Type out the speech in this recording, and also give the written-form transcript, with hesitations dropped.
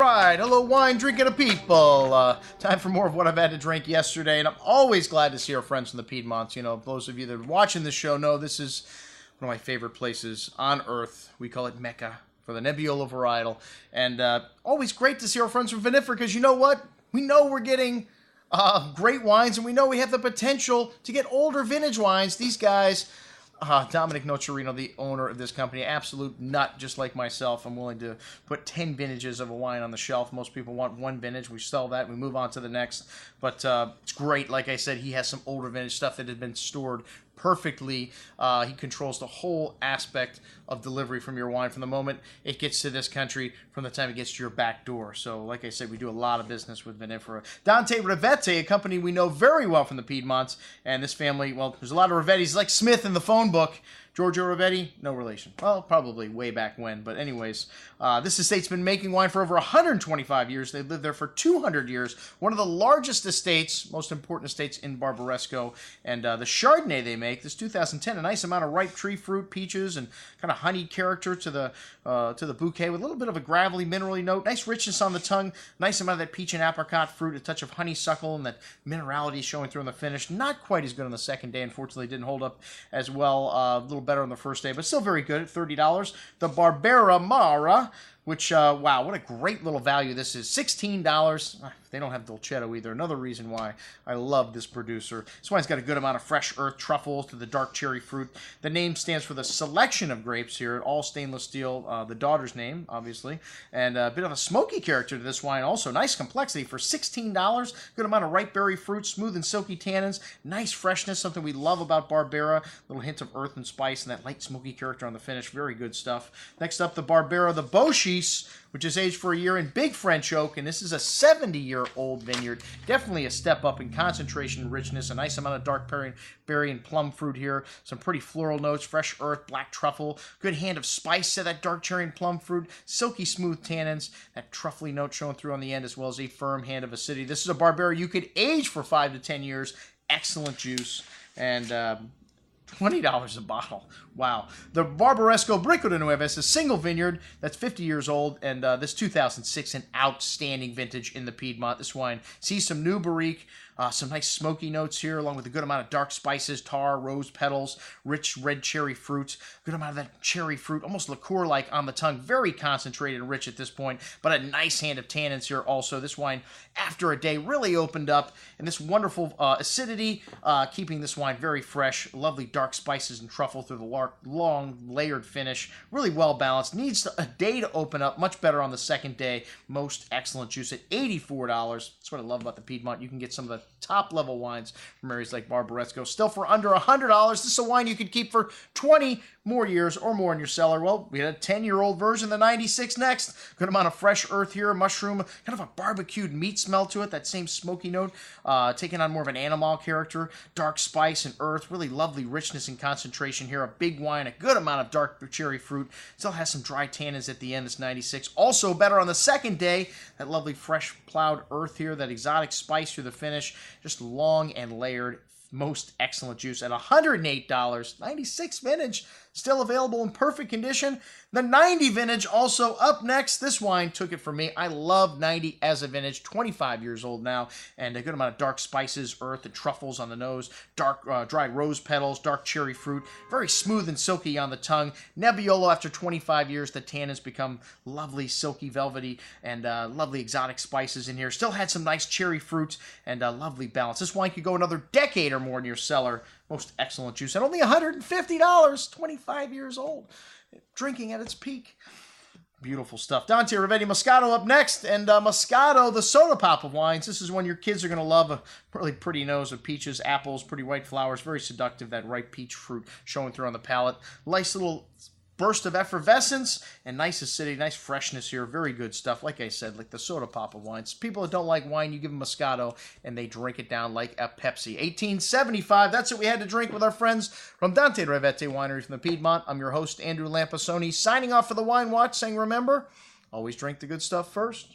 Right, hello wine drinking people. Time for more of what I've had to drink yesterday, and I'm always glad to see our friends from the Piedmont. You know, those of you that are watching the show know this is one of my favorite places on earth. We call it Mecca for the Nebbiolo varietal, and always great to see our friends from Vinifera, because you know what? We know we're getting great wines, and we know we have the potential to get older vintage wines. These guys... Dominic Nocerino, the owner of this company, absolute nut, just like myself. I'm willing to put 10 vintages of a wine on the shelf. Most people want one vintage. We sell that. We move on to the next. But it's great. Like I said, he has some older vintage stuff that has been stored perfectly. He controls the whole aspect of delivery from your wine from the moment it gets to this country, from the time it gets to your back door. So, like I said, we do a lot of business with Vinifera. Dante Rivetti, a company we know very well from the Piedmonts, and this family, well, there's a lot of Rivettis, like Smith in the phone book. Giorgio Rivetti, no relation. Well, probably way back when, but anyways, this estate's been making wine for over 125 years. They've lived there for 200 years. One of the largest estates, most important estates in Barbaresco, and the Chardonnay they make, this 2010, a nice amount of ripe tree fruit, peaches, and kind of honey character to the bouquet, with a little bit of a gravelly, minerally note, nice richness on the tongue, nice amount of that peach and apricot fruit, a touch of honeysuckle, and that minerality showing through in the finish. Not quite as good on the second day, unfortunately, didn't hold up as well. A little better on the first day, but still very good at $30. The Barbera Mara, which, wow, what a great little value this is. $16. They don't have Dolcetto either. Another reason why I love this producer. This wine's got a good amount of fresh earth truffles to the dark cherry fruit. The name stands for the selection of grapes here, all stainless steel, the daughter's name, obviously, and a bit of a smoky character to this wine also. Nice complexity for $16. Good amount of ripe berry fruit, smooth and silky tannins, nice freshness, something we love about Barbera. Little hint of earth and spice and that light smoky character on the finish. Very good stuff. Next up, the Barbera, the Bochis, which is aged for a year in big French oak, and this is a 70-year-old vineyard. Definitely a step up in concentration and richness. A nice amount of dark berry and plum fruit here. Some pretty floral notes, fresh earth, black truffle. Good hand of spice to that dark cherry and plum fruit. Silky smooth tannins. That truffly note showing through on the end, as well as a firm hand of acidity. This is a Barbera you could age for 5 to 10 years. Excellent juice. And... $20 a bottle. Wow. The Barbaresco Bricco de Nuevis, a single vineyard that's 50 years old, and this 2006, an outstanding vintage in the Piedmont. This wine sees some new barrique, some nice smoky notes here, along with a good amount of dark spices, tar, rose petals, rich red cherry fruit, good amount of that cherry fruit, almost liqueur-like on the tongue, very concentrated and rich at this point, but a nice hand of tannins here also. This wine, after a day, really opened up, and this wonderful acidity, keeping this wine very fresh, lovely dark spices and truffle through the long layered finish, really well balanced. Needs a day to open up, much better on the second day. Most excellent juice at $84. That's what I love about the Piedmont. You can get some of the top level wines from areas like Barbaresco still for under $100. This is a wine you could keep for 20 more years or more in your cellar. Well, we had a 10-year-old version, the 96 next. Good amount of fresh earth here, mushroom, kind of a barbecued meat smell to it, that same smoky note, taking on more of an animal character, dark spice and earth, really lovely richness and concentration here. A big wine, a good amount of dark cherry fruit, still has some dry tannins at the end, this 96. Also better on the second day, that lovely fresh plowed earth here, that exotic spice through the finish, just long and layered. Most excellent juice at $108. 96 vintage, still available in perfect condition. The 90 vintage also up next. This wine took it from me. I love 90 as a vintage, 25 years old now, and a good amount of dark spices, earth, and truffles on the nose, dark dry rose petals, dark cherry fruit, very smooth and silky on the tongue. Nebbiolo, after 25 years, the tannins become lovely, silky, velvety, and lovely exotic spices in here. Still had some nice cherry fruit and lovely balance. This wine could go another decade or more in your cellar. Most excellent juice at only $150, 25 years old. Drinking at its peak. Beautiful stuff. Dante Rivetti Moscato up next. And Moscato, the soda pop of wines. This is one your kids are going to love. A really pretty nose of peaches, apples, pretty white flowers. Very seductive, that ripe peach fruit showing through on the palate. Nice little burst of effervescence and nice acidity, nice freshness here. Very good stuff. Like I said, like the soda pop of wines. People that don't like wine, you give them Moscato and they drink it down like a Pepsi. 1875. That's what we had to drink with our friends from Dante Rivetti Winery from the Piedmont. I'm your host, Andrew Lampasoni, signing off for the Wine Watch, saying remember, always drink the good stuff first.